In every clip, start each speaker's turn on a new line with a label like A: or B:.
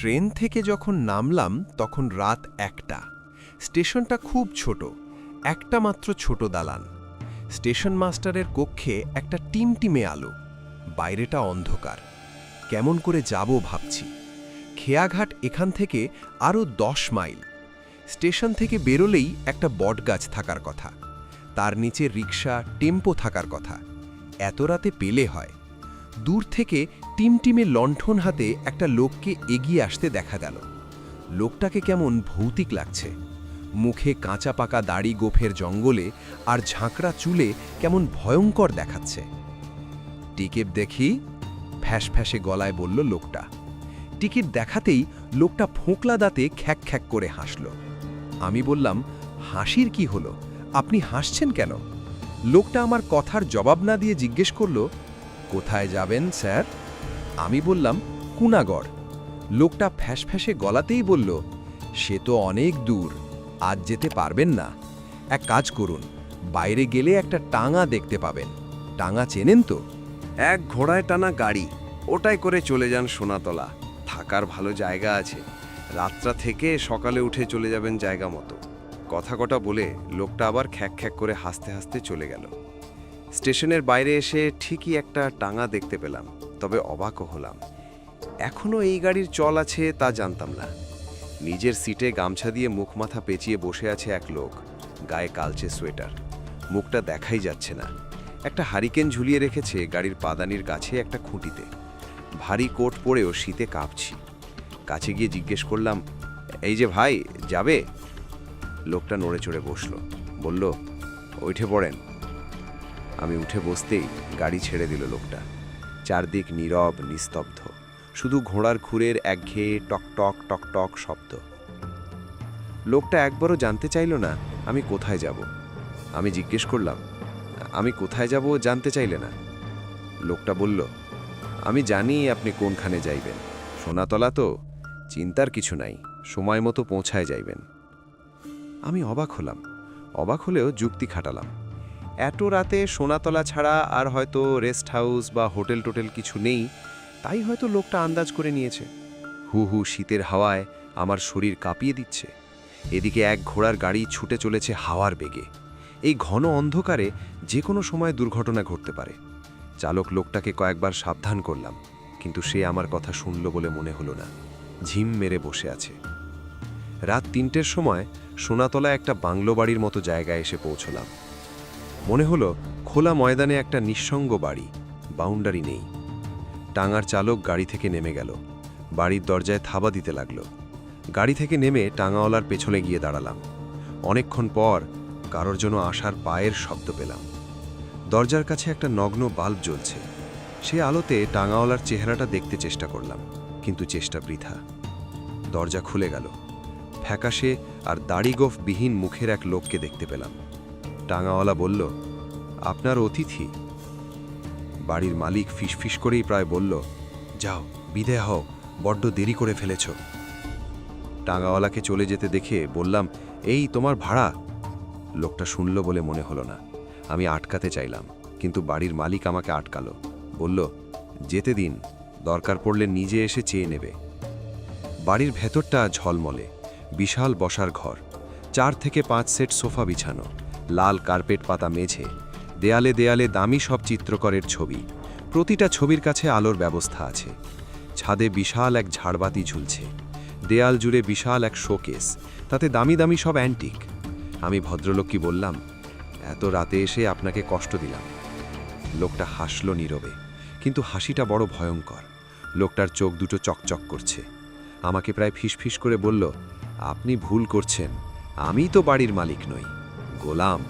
A: Train থেকে যখন নামলাম তখন রাত ১টা। স্টেশনটা খুব ছোট, একটা মাত্র ছোট দালান। স্টেশন মাস্টারের কক্ষে একটা টিমটিমে আলো, বাইরেটা অন্ধকার। কেমন করে যাব ভাবছি। খেয়াঘাট এখান থেকে আরও ১০ মাইল। স্টেশন থেকে বেরোলেই একটা বটগাছ থাকার কথা, তার নিচে রিকশা টেম্পো থাকার কথা। এত রাতে পেলে হয়। দূর থেকে টিমটিমে লণ্ঠন হাতে একটা লোককে এগিয়ে আসতে দেখা গেল। লোকটাকে কেমন ভৌতিক লাগছে, মুখে কাঁচা পাকা দাড়ি গোফের জঙ্গলে আর ঝাঁকড়া চুলে কেমন ভয়ঙ্কর দেখাচ্ছে। টিকিট দেখি, ফ্যাঁস ফ্যাঁসে গলায় বলল লোকটা। টিকিট দেখাতেই লোকটা ফোঁকলা দাঁতে খ্যাক খ্যাক করে হাসল। আমি বললাম, হাসির কি হলো, আপনি হাসছেন কেন? লোকটা আমার কথার জবাব না দিয়ে জিজ্ঞেস করল, কোথায় যাবেন স্যার? আমি বললাম, কুনাগড়। লোকটা ফ্যাঁস ফ্যাঁসে গলাতেই বলল, সে তো অনেক দূর, আজ যেতে পারবেন না। এক কাজ করুন, বাইরে গেলে একটা টাঙা দেখতে পাবেন। টাঙা চেনেন তো?
B: এক ঘোড়ায় টানা গাড়ি, ওটাই করে চলে যান সোনাতলা। থাকার ভালো জায়গা আছে, রাতটা থেকে সকালে উঠে চলে যাবেন জায়গা মতো। কথা কটা বলে লোকটা আবার খ্যাক খ্যাক করে হাসতে হাসতে চলে গেল। স্টেশনের বাইরে এসে ঠিকই একটা টাঙা দেখতে পেলাম, তবে অবাকও হলাম। এখনও এই গাড়ির চল আছে তা জানতাম না। নিজের সিটে গামছা দিয়ে মুখ মাথা পেঁচিয়ে বসে আছে এক লোক, গায়ে কালচে সোয়েটার, মুখটা দেখাই যাচ্ছে না। একটা হারিকেন ঝুলিয়ে রেখেছে গাড়ির পাদানির কাছে একটা খুঁটিতে। ভারী কোট পরেও শীতে কাঁপছি। কাছে গিয়ে জিজ্ঞেস করলাম, এই যে ভাই, যাবে? লোকটা নড়ে চড়ে বসল, বলল, উঠে পড়েন। আমি উঠে বসতেই গাড়ি ছেড়ে দিল লোকটা। চারদিক নীরব নিস্তব্ধ, শুধু ঘোড়ার খুরের একঘেয়ে টকটক টকটক শব্দ। লোকটা একবারও জানতে চাইল না আমি কোথায় যাব। আমি জিজ্ঞেস করলাম, আমি কোথায় যাব জানতে চাইলে না? লোকটা বলল, আমি জানি আপনি কোনখানে যাইবেন। সোনাতলা তো, চিন্তার কিছু নাই, সময় মতো পৌঁছায় যাইবেন। আমি অবাক হলাম, অবাক হলেও যুক্তি খাটালাম। এত রাতে সোনাতলা ছাড়া আর হয়তো রেস্ট হাউস বা হোটেল টোটেল কিছু নেই, তাই হয়তো লোকটা আন্দাজ করে নিয়েছে। হু হু শীতের হাওয়ায় আমার শরীর কাঁপিয়ে দিচ্ছে। এদিকে এক ঘোড়ার গাড়ি ছুটে চলেছে হাওয়ার বেগে। এই ঘন অন্ধকারে যে কোনো সময় দুর্ঘটনা ঘটতে পারে। চালক লোকটাকে কয়েকবার সাবধান করলাম, কিন্তু সে আমার কথা শুনল বলে মনে হলো না। ঝিম মেরে বসে আছে। রাত ৩টের সময় সোনাতলা একটা বাংলো বাড়ির মতো জায়গায় এসে পৌঁছলাম। মনে হলো খোলা ময়দানে একটা নিঃসঙ্গ বাড়ি, বাউন্ডারি নেই। টাঙার চালক গাড়ি থেকে নেমে গেল, বাড়ির দরজায় থাবা দিতে লাগলো। গাড়ি থেকে নেমে টাঙাওয়ালার পেছনে গিয়ে দাঁড়ালাম। অনেকক্ষণ পর কারোর জন্য আসার পায়ের শব্দ পেলাম। দরজার কাছে একটা নগ্ন বাল্ব জ্বলছে। সে আলোতে টাঙাওয়ালার চেহারাটা দেখতে চেষ্টা করলাম, কিন্তু চেষ্টা বৃথা। দরজা খুলে গেল। ফ্যাকাশে আর দাড়িগোফ বিহীন মুখের এক লোককে দেখতে পেলাম। টাঙাওয়ালা বলল, আপনার অতিথি। বাড়ির মালিক ফিসফিস করেই প্রায় বলল, যাও, বিদায় হও, বড্ড দেরি করে ফেলেছ। টাঙাওয়ালাকে চলে যেতে দেখে বললাম, এই তোমার ভাড়া। লোকটা শুনল বলে মনে হলো না। আমি আটকাতে চাইলাম, কিন্তু বাড়ির মালিক আমাকে আটকালো। বলল, যেতে দিন, দরকার পড়লে নিজে এসে চেয়ে নেবে। বাড়ির ভেতরটা ঝলমলে, বিশাল বসার ঘর, 4 থেকে 5 সেট সোফা বিছানো, লাল কার্পেট পাতা মেঝে, দেয়ালে দেয়ালে দামি সব চিত্রকরের ছবি। প্রতিটা ছবির কাছে আলোর ব্যবস্থা আছে। ছাদে বিশাল এক ঝাড়বাতি ঝুলছে। দেয়াল জুড়ে বিশাল এক শোকেস, তাতে দামি দামি সব অ্যান্টিক। আমি ভদ্রলোককে বললাম, এত রাতে এসে আপনাকে কষ্ট দিলাম। লোকটা হাসল নীরবে, কিন্তু হাসিটা বড় ভয়ঙ্কর। লোকটার চোখ দুটো চকচক করছে। আমাকে প্রায় ফিসফিস করে বলল, আপনি ভুল করছেন, আমি তো বাড়ির মালিক নই, গোলাম।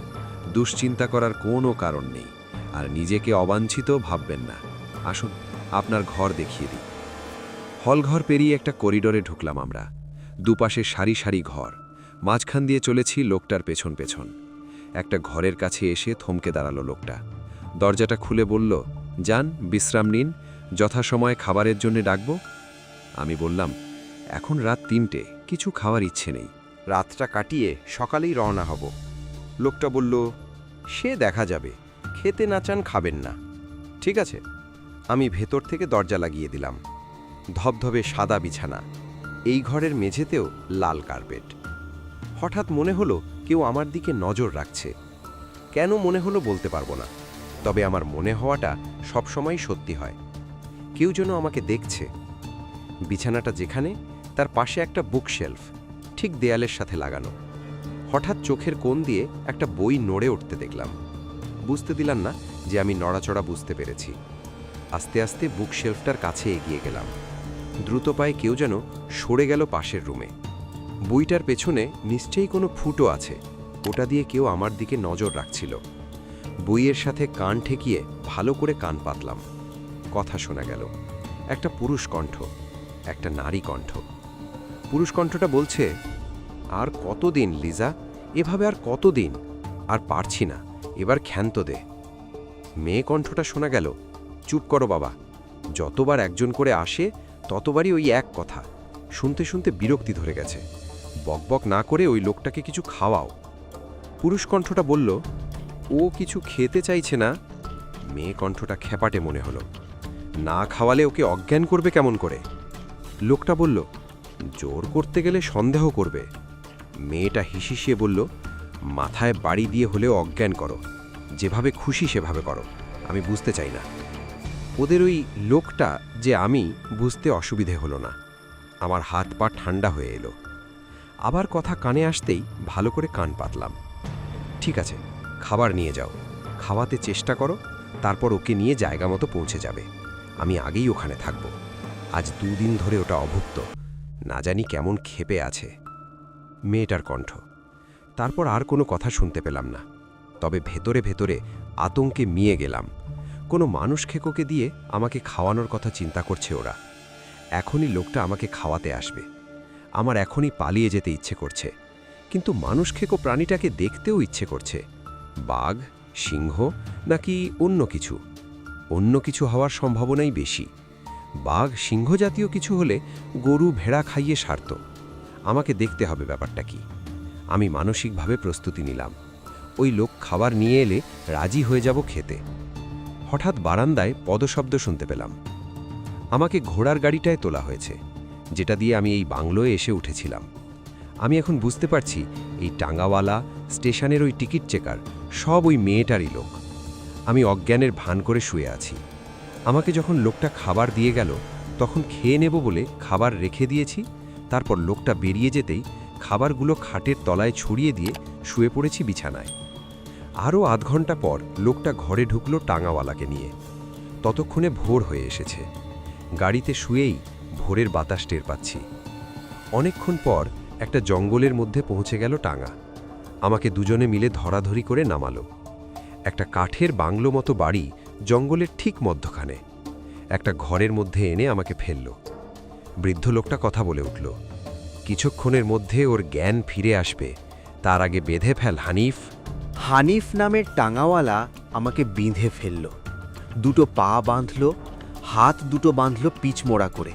B: দুশ্চিন্তা করার কোনো কারণ নেই, আর নিজেকে অবাঞ্ছিত ভাববেন না। আসুন, আপনার ঘর দেখিয়ে দিই। হলঘর পেরিয়ে একটা করিডোরে ঢুকলাম আমরা। দুপাশে সারি সারি ঘর, মাঝখান দিয়ে চলেছি লোকটার পেছন পেছন। একটা ঘরের কাছে এসে থমকে দাঁড়ালো লোকটা। দরজাটা খুলে বলল, যান, বিশ্রাম নিন, যথাসময়ে খাবারের জন্য ডাকব। আমি বললাম, এখন রাত 3টে, কিছু খাওয়ার ইচ্ছে নেই, রাতটা কাটিয়ে সকালেই রওনা হব। লোকটা বলল, সে দেখা যাবে, খেতে না চান খাবেন না, ঠিক আছে। আমি ভেতর থেকে দরজা লাগিয়ে দিলাম। ধবধবে সাদা বিছানা, এই ঘরের মেঝেতেও লাল কার্পেট। হঠাৎ মনে হলো কেউ আমার দিকে নজর রাখছে। কেন মনে হলো বলতে পারবো না, তবে আমার মনে হওয়াটা সবসময় সত্যি হয়। কেউ যেন আমাকে দেখছে। বিছানাটা যেখানে, তার পাশে একটা বুকশেলফ, ঠিক দেয়ালের সাথে লাগানো। হঠাৎ চোখের কোণ দিয়ে একটা বই নড়ে উঠতে দেখলাম। বুঝতে দিলাম না যে আমি নড়াচড়া বুঝতে পেরেছি। আস্তে আস্তে বুকশেলফটার কাছে এগিয়ে গেলাম। দ্রুত পায়ে কেউ যেন সরে গেল পাশের রুমে। বইটার পেছনে নিশ্চয়ই কোনো ফুটো আছে, ওটা দিয়ে কেউ আমার দিকে নজর রাখছিল। বইয়ের সাথে কান ঠেকিয়ে ভালো করে কান পাতলাম। কথা শোনা গেল, একটা পুরুষ কণ্ঠ, একটা নারী কণ্ঠ। পুরুষ কণ্ঠটা বলছে, আর কতদিন লিজা, এভাবে আর কতদিন, আর পারছি না, এবার ক্ষান্ত দে। মেয়ে কণ্ঠটা শোনা গেল, চুপ করো বাবা, যতবার একজন করে আসে ততবারই ওই এক কথা, শুনতে শুনতে বিরক্তি ধরে গেছে, বকবক না করে ওই লোকটাকে কিছু খাওয়াও। পুরুষ কণ্ঠটা বলল, ও কিছু খেতে চাইছে না। মেয়ে কণ্ঠটা খেপাটে মনে হলো, না খাওয়ালে ওকে অজ্ঞান করবে কেমন করে? লোকটা বলল, জোর করতে গেলে সন্দেহ করবে। মেয়েটা হিসিয়ে বলল, মাথায় বাড়ি দিয়ে হলেও অজ্ঞান করো, যেভাবে খুশি সেভাবে করো, আমি বুঝতে চাই না। ওদের ওই লোকটা যে আমি, বুঝতে অসুবিধে হলো না। আমার হাত পা ঠান্ডা হয়ে এলো। আবার কথা কানে আসতেই ভালো করে কান পাতলাম। ঠিক আছে, খাবার নিয়ে যাও, খাওয়াতে চেষ্টা করো, তারপর ওকে নিয়ে জায়গা মতো পৌঁছে যাবে। আমি আগেই ওখানে থাকব। আজ 2 দিন ধরে ওটা অভুক্ত, না জানি কেমন ক্ষেপে আছে। মেয়েটার কণ্ঠ। তারপর আর কোনো কথা শুনতে পেলাম না, তবে ভেতরে ভেতরে আতঙ্কে মিয়ে গেলাম। কোনো মানুষ খেকোকে দিয়ে আমাকে খাওয়ানোর কথা চিন্তা করছে ওরা। এখনই লোকটা আমাকে খাওয়াতে আসবে। আমার এখনই পালিয়ে যেতে ইচ্ছে করছে, কিন্তু মানুষ খেকো প্রাণীটাকে দেখতেও ইচ্ছে করছে। বাঘ, সিংহ নাকি অন্য কিছু? অন্য কিছু হওয়ার সম্ভাবনাই বেশি। বাঘ, সিংহ জাতীয় কিছু হলে গরু ভেড়া খাইয়ে সারত। আমাকে দেখতে হবে ব্যাপারটা কি। আমি মানসিকভাবে প্রস্তুতি নিলাম। ওই লোক খাবার নিয়ে এলে রাজি হয়ে যাব খেতে। হঠাৎ বারান্দায় পদশব্দ শুনতে পেলাম। আমাকে ঘোড়ার গাড়িটায় তোলা হয়েছে, যেটা দিয়ে আমি এই বাংলোয় এসে উঠেছিলাম। আমি এখন বুঝতে পারছি এই টাঙ্গাওয়ালা, স্টেশনের ওই টিকিট চেকার সব ওই মেয়েটারই লোক। আমি অজ্ঞানের ভান করে শুয়ে আছি। আমাকে যখন লোকটা খাবার দিয়ে গেল, তখন খেয়ে নেব বলে খাবার রেখে দিয়েছি। তারপর লোকটা বেরিয়ে যেতেই খাবারগুলো খাটের তলায় ছড়িয়ে দিয়ে শুয়ে পড়েছি বিছানায়। আরও আধ ঘন্টা পর লোকটা ঘরে ঢুকলো টাঙ্গাওয়ালাকে নিয়ে। ততক্ষণে ভোর হয়ে এসেছে। গাড়িতে শুয়েই ভোরের বাতাস টের পাচ্ছি। অনেকক্ষণ পর একটা জঙ্গলের মধ্যে পৌঁছে গেল টাঙ্গা। আমাকে দুজনে মিলে ধরাধরি করে নামালো। একটা কাঠের বাংলো মতো বাড়ি জঙ্গলের ঠিক মধ্যখানে। একটা ঘরের মধ্যে এনে আমাকে ফেলল। বৃদ্ধ লোকটা কথা বলে উঠল, কিছুক্ষণের মধ্যে ওর জ্ঞান ফিরে আসবে, তার আগে বেঁধে ফেল হানিফ।
C: হানিফ নামের টাঙ্গাওয়ালা আমাকে বিঁধে ফেলল। 2 পা বাঁধল, হাত 2 বাঁধল পিচমোড়া করে।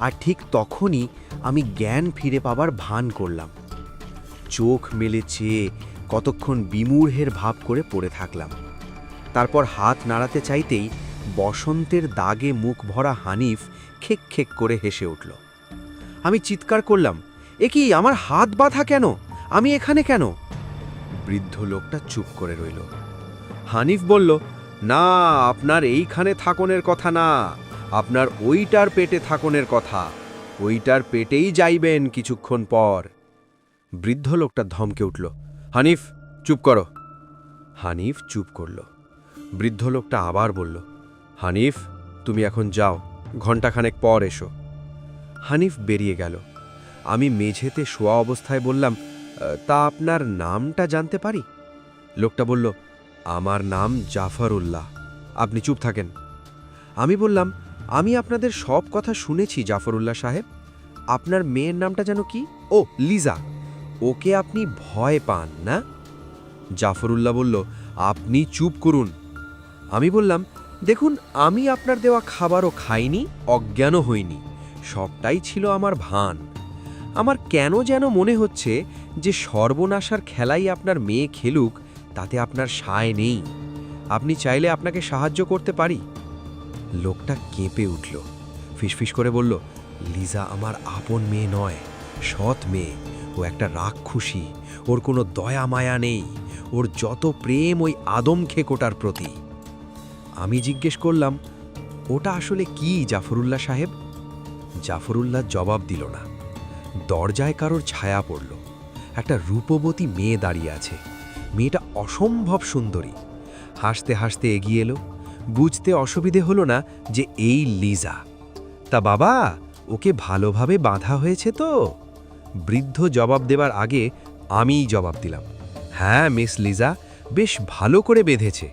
C: আর ঠিক তখনই আমি জ্ঞান ফিরে পাবার ভান করলাম। চোখ মেলে চেয়ে কতক্ষণ বিমূঢ়ের ভাব করে পড়ে থাকলাম। তারপর হাত নাড়াতে চাইতেই বসন্তের দাগে মুখ ভরা হানিফ খেক খেক করে হেসে উঠল। আমি চিৎকার করলাম, এ কি, আমার হাত বাঁধা কেন? আমি এখানে কেন? বৃদ্ধ লোকটা চুপ করে রইল। হানিফ বলল, না, আপনার এইখানে থাকনের কথা না, আপনার ওইটার পেটে থাকনের কথা। ওইটার পেটেই যাইবেন কিছুক্ষণ পর। বৃদ্ধ লোকটা ধমকে উঠল, হানিফ চুপ করো। হানিফ চুপ করল। বৃদ্ধ লোকটা আবার বলল, হানিফ তুমি এখন যাও, ঘণ্টাখানেক পর এসো। হানিফ বেরিয়ে গেল। আমি মেঝেতে শোয়া অবস্থায় বললাম, তা আপনার নামটা জানতে পারি? লোকটা বলল, আমার নাম জাফরউল্লাহ। আপনি চুপ থাকেন। আমি বললাম, আমি আপনাদের সব কথা শুনেছি জাফরউল্লাহ সাহেব। আপনার মেয়ের নামটা যেন কি? ও, লিজা। ওকে আপনি ভয় পান না? জাফরউল্লাহ বলল, আপনি চুপ করুন। আমি বললাম, দেখুন, আমি আপনার দেওয়া খাবারও খাইনি, অজ্ঞানও হইনি, সবটাই ছিল আমার ভান। আমার কেন যেন মনে হচ্ছে যে সর্বনাশার খেলাই আপনার মেয়ে খেলুক, তাতে আপনার সায় নেই। আপনি চাইলে আপনাকে সাহায্য করতে পারি। লোকটা কেঁপে উঠল, ফিসফিস করে বলল,
A: লিজা আমার আপন মেয়ে নয়, সৎ মেয়ে। ও একটা রাক্ষসী, ওর কোনো দয়া মায়া নেই, ওর যত প্রেম ওই আদম খেকোটার প্রতি। আমি জিজ্ঞেস করলাম, ওটা আসলে কি জাফরুল্লাহ সাহেব? জাফরুল্লাহ জবাব দিল না। দরজায় কারোর ছায়া পড়ল। একটা রূপবতী মেয়ে দাঁড়িয়ে আছে। মেয়েটা অসম্ভব সুন্দরী। হাসতে হাসতে এগিয়ে এলো। বুঝতে অসুবিধে হলো না যে এই লিজা। তা বাবা, ওকে ভালোভাবে বাঁধা হয়েছে তো? বৃদ্ধ জবাব দেবার আগে আমিই জবাব দিলাম, হ্যাঁ মিস লিজা, বেশ ভালো করে বেঁধেছে।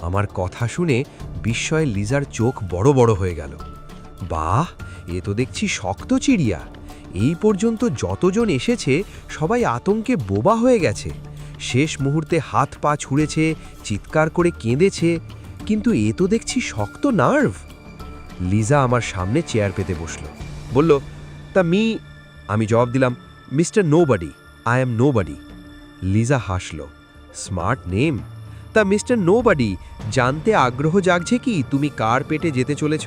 A: আমার কথা শুনে বিস্ময়ে লিজার চোখ বড় বড় হয়ে গেল। বাহ, এ তো দেখছি শক্ত চিড়িয়া। এই পর্যন্ত যতজন এসেছে সবাই আতঙ্কে বোবা হয়ে গেছে। শেষ মুহূর্তে হাত পা ছুঁড়েছে, চিৎকার করে কেঁদেছে, কিন্তু এ তো দেখছি শক্ত নার্ভ। লিজা আমার সামনে চেয়ার পেতে বসল, বলল, তা আমি জবাব দিলাম, mister nobody, I am nobody. Liza হাসল, স্মার্ট নেম। তা মিস্টার নোবডি, জানতে আগ্রহ জাগছে কি তুমি কার পেটে যেতে চলেছ?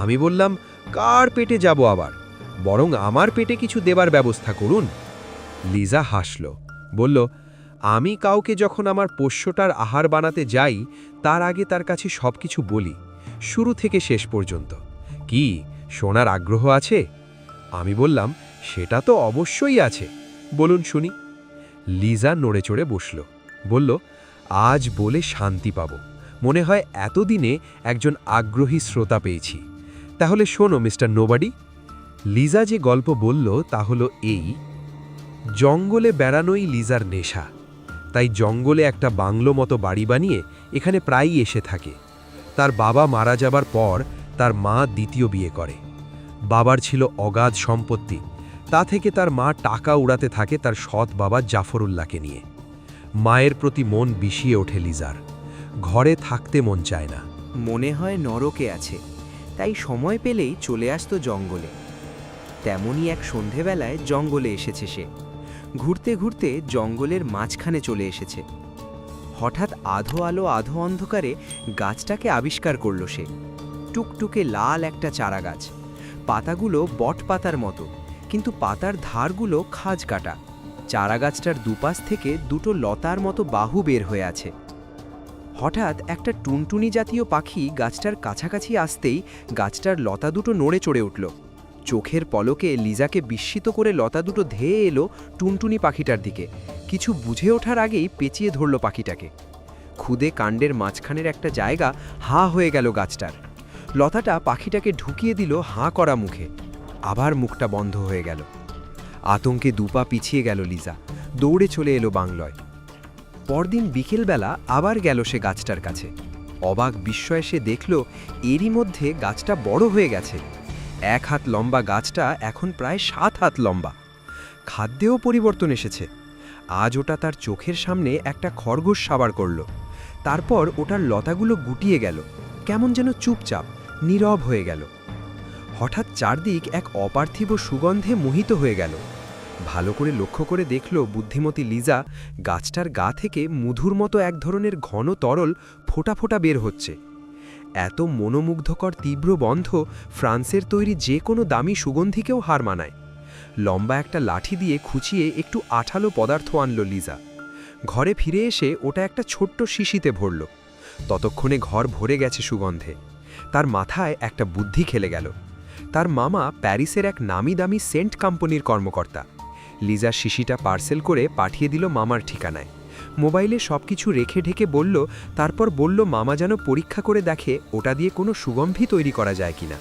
A: আমি বললাম, কার পেটে যাব আবার, বরং আমার পেটে কিছু দেবার ব্যবস্থা করুন। লিজা হাসল, বলল, আমি কাউকে যখন আমার পোষ্যটার আহার বানাতে যাই, তার আগে তার কাছে সব কিছু বলি, শুরু থেকে শেষ পর্যন্ত। কি শোনার আগ্রহ আছে? আমি বললাম, সেটা তো অবশ্যই আছে, বলুন শুনি। লিজা নড়ে চড়ে বসল, বলল, আজ বলে শান্তি পাব। মনে হয় এতদিনে একজন আগ্রহী শ্রোতা পেয়েছি। তাহলে শোনো মিস্টার নোবডি। লিজা যে গল্প বলল তা হলো এই। জঙ্গলে বেড়ানোই লিজার নেশা। তাই জঙ্গলে একটা বাংলো মতো বাড়ি বানিয়ে এখানে প্রায়ই এসে থাকে। তার বাবা মারা যাবার পর তার মা দ্বিতীয় বিয়ে করে। বাবার ছিল অগাধ সম্পত্তি, তা থেকে তার মা টাকা উড়াতে থাকে তার সৎ বাবা জাফরুল্লাহকে নিয়ে। মায়ের প্রতি মন বিষিয়ে ওঠে লিজার। ঘরে থাকতে মন চায় না।
D: মনে হয় নরকে আছে, তাই সময় পেলেই চলে আসতো জঙ্গলে। তেমনই এক সন্ধেবেলায় জঙ্গলে এসেছে সে। ঘুরতে ঘুরতে জঙ্গলের মাঝখানে চলে এসেছে। হঠাৎ আধো আলো আধো অন্ধকারে গাছটাকে আবিষ্কার করল সে। টুকটুকে লাল একটা চারা গাছ। পাতাগুলো বট পাতার মতো, কিন্তু পাতার ধারগুলো খাজ কাটা। চারা গাছটার দুপাশ থেকে দুটো লতার মতো বাহু বের হয়ে আছে। হঠাৎ একটা টুনটুনি জাতীয় পাখি গাছটার কাছাকাছি আসতেই গাছটার লতা দুটো নড়ে চড়ে উঠল। চোখের পলকে লিজাকে বিস্মিত করে লতা দুটো ধেয়ে এলো টুনটুনি পাখিটার দিকে। কিছু বুঝে ওঠার আগেই পেঁচিয়ে ধরল পাখিটাকে। খুদে কাণ্ডের মাঝখানের একটা জায়গা হাঁ হয়ে গেল গাছটার। লতাটা পাখিটাকে ঢুকিয়ে দিল হাঁ করা মুখে। আবার মুখটা বন্ধ হয়ে গেল। আতঙ্কে দুপা পিছিয়ে গেল লিজা, দৌড়ে চলে এলো বাংলোয়। পরদিন বিকেলবেলা আবার গেল সে গাছটার কাছে। অবাক বিস্ময়ে সে দেখল এরই মধ্যে গাছটা বড় হয়ে গেছে। 1 হাত লম্বা গাছটা এখন প্রায় 7 হাত লম্বা। খাদ্যেও পরিবর্তন এসেছে। আজ ওটা তার চোখের সামনে একটা খরগোশ সাবার করল। তারপর ওটার লতাগুলো গুটিয়ে গেল, কেমন যেন চুপচাপ নীরব হয়ে গেল। হঠাৎ চারদিক এক অপার্থিব সুগন্ধে মোহিত হয়ে গেল। ভালো করে লক্ষ্য করে দেখল বুদ্ধিমতী লিজা গাছটার গা থেকে মধুর মতো এক ধরনের ঘন তরল ফোঁটা ফোঁটা বের হচ্ছে। এত মনোমুগ্ধকর তীব্র গন্ধ ফ্রান্সের তৈরি যে কোনো দামি সুগন্ধিকেও হার মানায়। লম্বা একটা লাঠি দিয়ে খুঁচিয়ে একটু আঠালো পদার্থ আনল লিজা। ঘরে ফিরে এসে ওটা একটা ছোট্ট শিশিতে ভরল। ততক্ষণে ঘর ভরে গেছে সুগন্ধে। তার মাথায় একটা বুদ্ধি খেলে গেল। তার মামা প্যারিসের এক নামি দামি সেন্ট কোম্পানির কর্মকর্তা। লিজা শিশিটা পার্সেল করে পাঠিয়ে দিল মামার ঠিকানায়। মোবাইলে সবকিছু রেখে ঢেকে বলল, তারপর বলল মামা যেন পরীক্ষা করে দেখে ওটা দিয়ে কোনো সুগন্ধি তৈরি করা যায় কিনা।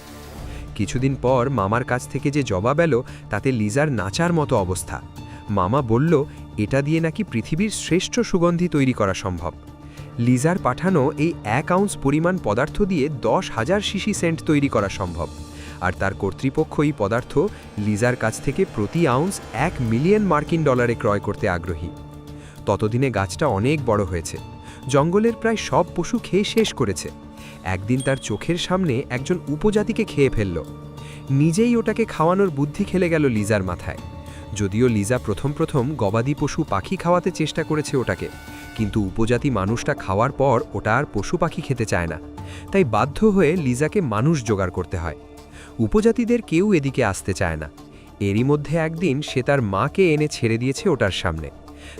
D: কিছুদিন পর মামার কাছ থেকে যে জবাব এলো তাতে লিজার নাচার মতো অবস্থা। মামা বলল এটা দিয়ে নাকি পৃথিবীর শ্রেষ্ঠ সুগন্ধি তৈরি করা সম্ভব। লিজার পাঠানো এই 1 আউন্স পরিমাণ পদার্থ দিয়ে 10,000 শিশি সেন্ট তৈরি করা সম্ভব। আর তার কর্তৃপক্ষ এই পদার্থ লিজার কাছ থেকে প্রতি আউন্স $1 মিলিয়ন ক্রয় করতে আগ্রহী। ততদিনে গাছটা অনেক বড় হয়েছে। জঙ্গলের প্রায় সব পশু খেয়ে শেষ করেছে। একদিন তার চোখের সামনে একজন উপজাতিকে খেয়ে ফেলল। নিজেই ওটাকে খাওয়ানোর বুদ্ধি খেলে গেল লিজার মাথায়। যদিও লিজা প্রথম গবাদি পশু পাখি খাওয়াতে চেষ্টা করেছে ওটাকে, কিন্তু উপজাতি মানুষটা খাওয়ার পর ওটা আর পশু পাখি খেতে চায় না। তাই বাধ্য হয়ে লিজাকে মানুষ জোগাড় করতে হয়।
E: উপজাতিদের কেউ এদিকে আসতে চায় না। এরই মধ্যে একদিন সে তার মাকে এনে ছেড়ে দিয়েছে ওটার সামনে।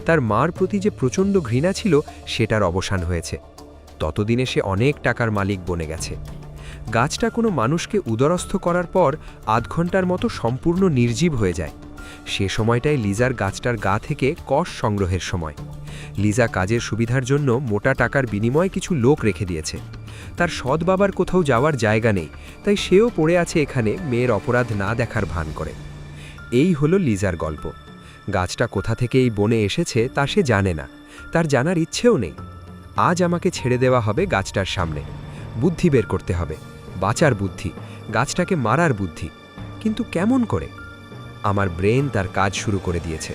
E: তার মার প্রতি যে প্রচণ্ড ঘৃণা ছিল সেটার অবসান হয়েছে। ততদিনে সে অনেক টাকার মালিক বনে গেছে। গাছটা কোনো মানুষকে উদরস্থ করার পর আধ ঘন্টার মতো সম্পূর্ণ নির্জীব হয়ে যায়। সে সময়টাই লিজার গাছটার গা থেকে কষ সংগ্রহের সময়। লিজা কাজের সুবিধার জন্য মোটা টাকার বিনিময়ে কিছু লোক রেখে দিয়েছে। তার সৎ বাবার কোথাও যাওয়ার জায়গা নেই, তাই সেও পড়ে আছে এখানে মেয়ের অপরাধ না দেখার ভান করে। এই হলো লিজার গল্প। গাছটা কোথা থেকে এই বনে এসেছে তা সে জানে না, তার জানার ইচ্ছেও নেই। আজ আমাকে ছেড়ে দেওয়া হবে গাছটার সামনে। বুদ্ধি বের করতে হবে, বাঁচার বুদ্ধি, গাছটাকে মারার বুদ্ধি। কিন্তু কেমন করে? আমার ব্রেন তার কাজ শুরু করে দিয়েছে।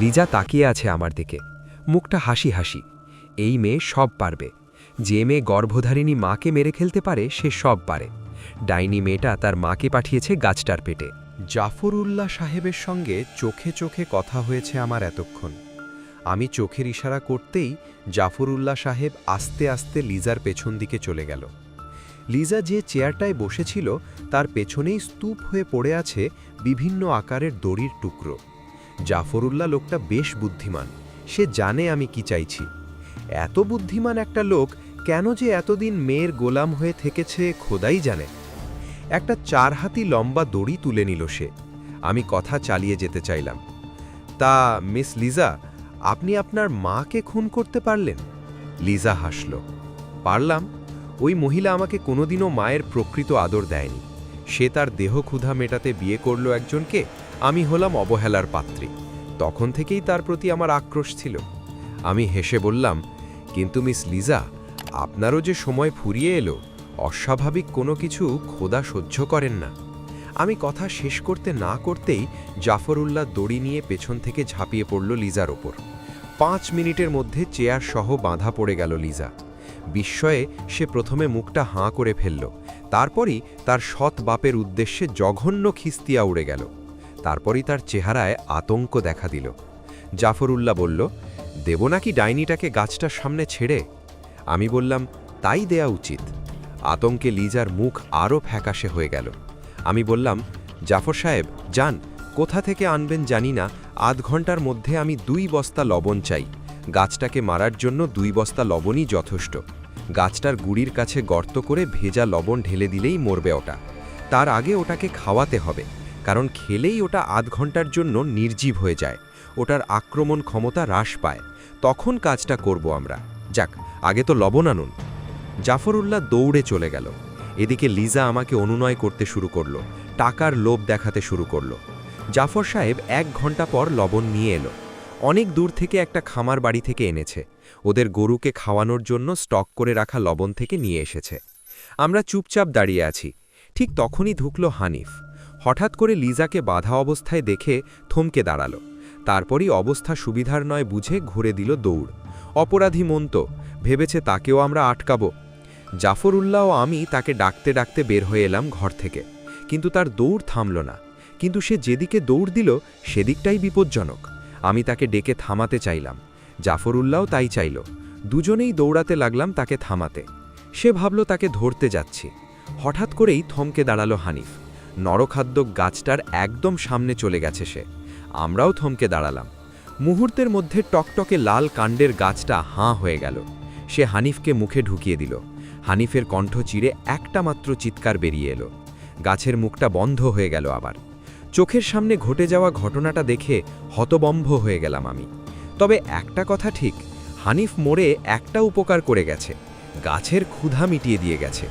E: লিজা তাকিয়ে আছে আমার দিকে, মুখটা হাসি হাসি। এই মেয়ে সব পারবে। যে মেয়ে গর্ভধারিণী মাকে মেরে ফেলতে পারে সে সব পারে। ডাইনি মেয়েটা তার মাকে পাঠিয়েছে গাছটার পেটে।
A: জাফরউল্লাহ সাহেবের সঙ্গে চোখে চোখে কথা হয়েছে আমার এতক্ষণ। আমি চোখের ইশারা করতেই জাফরউল্লাহ সাহেব আস্তে আস্তে লিজার পেছন দিকে চলে গেল। লিজা যে চেয়ারটায় বসেছিল তার পেছনেই স্তূপ হয়ে পড়ে আছে বিভিন্ন আকারের দড়ির টুকরো। জাফরউল্লাহ লোকটা বেশ বুদ্ধিমান, সে জানে আমি কি চাইছি। এত বুদ্ধিমান একটা লোক কেন যে এতদিন মেয়ের গোলাম হয়ে থেকেছে খোদাই জানে। একটা 4 হাতি লম্বা দড়ি তুলে নিল সে। আমি কথা চালিয়ে যেতে চাইলাম, তা মিস লিজা, আপনি আপনার মাকে খুন করতে পারলেন? লিজা হাসল। পারলাম। ওই মহিলা আমাকে কোনোদিনও মায়ের প্রকৃত আদর দেয়নি। সে তার দেহ ক্ষুধা মেটাতে বিয়ে করল একজনকে, আমি হলাম অবহেলার পাত্রী। তখন থেকেই তার প্রতি আমার আক্রোশ ছিল। আমি হেসে বললাম, কিন্তু মিস লিজা, আপনারও যে সময় ফুরিয়ে এলো, অস্বাভাবিক কোনো কিছু খোদা সহ্য করেন না। আমি কথা শেষ করতে না করতেই জাফরউল্লাহ দড়ি নিয়ে পেছন থেকে ঝাঁপিয়ে পড়ল লিজার ওপর। 5 মিনিটের মধ্যে চেয়ার সহ বাঁধা পড়ে গেল লিজা। বিস্ময়ে সে প্রথমে মুখটা হাঁ করে ফেলল, তারপরই তার সৎ বাপের উদ্দেশ্যে জঘন্য খিস্তিয়া উড়ে গেল। তারপরই তার চেহারায় আতঙ্ক দেখা দিল। জাফরউল্লাহ বলল, দেব নাকি ডাইনিটাকে গাছটার সামনে ছেড়ে? আমি বললাম, তাই দেয়া উচিত। আতঙ্কে লিজার মুখ আরও ফ্যাকাশে হয়ে গেল। আমি বললাম, জাফর সাহেব যান, কোথা থেকে আনবেন জানি না, আধ ঘন্টার মধ্যে আমি 2 বস্তা লবণ চাই। গাছটাকে মারার জন্য 2 বস্তা লবণই যথেষ্ট। গাছটার গুড়ির কাছে গর্ত করে ভেজা লবণ ঢেলে দিলেই মরবে ওটা। তার আগে ওটাকে খাওয়াতে হবে, কারণ খেলেই ওটা আধ ঘন্টার জন্য নির্জীব হয়ে যায়, ওটার আক্রমণ ক্ষমতা হ্রাস পায়। তখন কাজটা করব আমরা। যাক, আগে তো লবণ আনুন। জাফরউল্লাহ দৌড়ে চলে গেল। এদিকে লিজা আমাকে অনুনয় করতে শুরু করলো, টাকার লোভ দেখাতে শুরু করলো। জাফর সাহেব 1 ঘন্টা পর লবণ নিয়ে এলো। অনেক দূর থেকে একটা খামার বাড়ি থেকে এনেছে। ওদের গরুকে খাওয়ানোর জন্য স্টক করে রাখা লবণ থেকে নিয়ে এসেছে। আমরা চুপচাপ দাঁড়িয়ে আছি। ঠিক তখনই ঢুকল হানিফ। হঠাৎ করে লিজাকে বাধা অবস্থায় দেখে থমকে দাঁড়ালো। তারপরই অবস্থা সুবিধার নয় বুঝে ঘুরে দিল দৌড়। অপরাধী মন তো, ভেবেছে তাকেও আমরা আটকাবো। জাফরউল্লাহ ও আমি তাকে ডাকতে ডাকতে বের হয়ে এলাম ঘর থেকে, কিন্তু তার দৌড় থামল না। কিন্তু সে যেদিকে দৌড় দিল সেদিকটাই বিপজ্জনক। আমি তাকে ডেকে থামাতে চাইলাম, জাফরউল্লাহও তাই চাইল। দুজনেই দৌড়াতে লাগলাম তাকে থামাতে। সে ভাবল তাকে ধরতে যাচ্ছি। হঠাৎ করেই থমকে দাঁড়ালো হানিফ। নরখাদ্য গাছটার একদম সামনে চলে গেছে সে। আমরাও থমকে দাঁড়ালাম। মুহূর্তের মধ্যে টকটকে লাল কাণ্ডের গাছটা হাঁ হয়ে গেল। সে হানিফকে মুখে ঢুকিয়ে দিল। হানিফের কণ্ঠ চিরে একটা মাত্র চিৎকার বেরিয়ে এলো। গাছের মুখটা বন্ধ হয়ে গেল আবার। চোখের সামনে ঘটে যাওয়া ঘটনাটা দেখে হতবম্ব হয়ে গেলাম আমি। তবে একটা কথা ঠিক, হানিফ মোড়ে একটা উপকার করে গেছে, গাছের ক্ষুধা মিটিয়ে দিয়ে গেছে।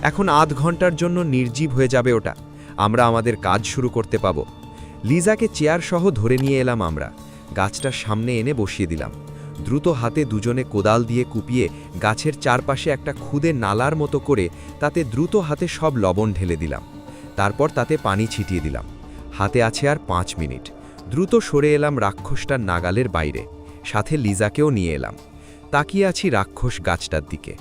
A: এখন আধ ঘন্টার জন্য নির্জীব হয়ে যাবে ওটা। আমরা আমাদের কাজ শুরু করতে পাবো। লিজাকে চেয়ার সহ ধরে নিয়ে এলাম আমরা। গাছটার সামনে এনে বসিয়ে দিলাম। দ্রুত হাতে দুজনে কোদাল দিয়ে কুপিয়ে গাছের চারপাশে একটা খুদে নালার মতো করে তাতে দ্রুত হাতে সব লবণ ঢেলে দিলাম। তারপর তাতে পানি ছিটিয়ে দিলাম। হাতে আছে আর 5 মিনিট। দ্রুত সরে এলাম রাক্ষসটার নাগালের বাইরে। সাথে লিজাকেও নিয়ে এলাম। তাকিয়ে আছি রাক্ষস গাছটার দিকে।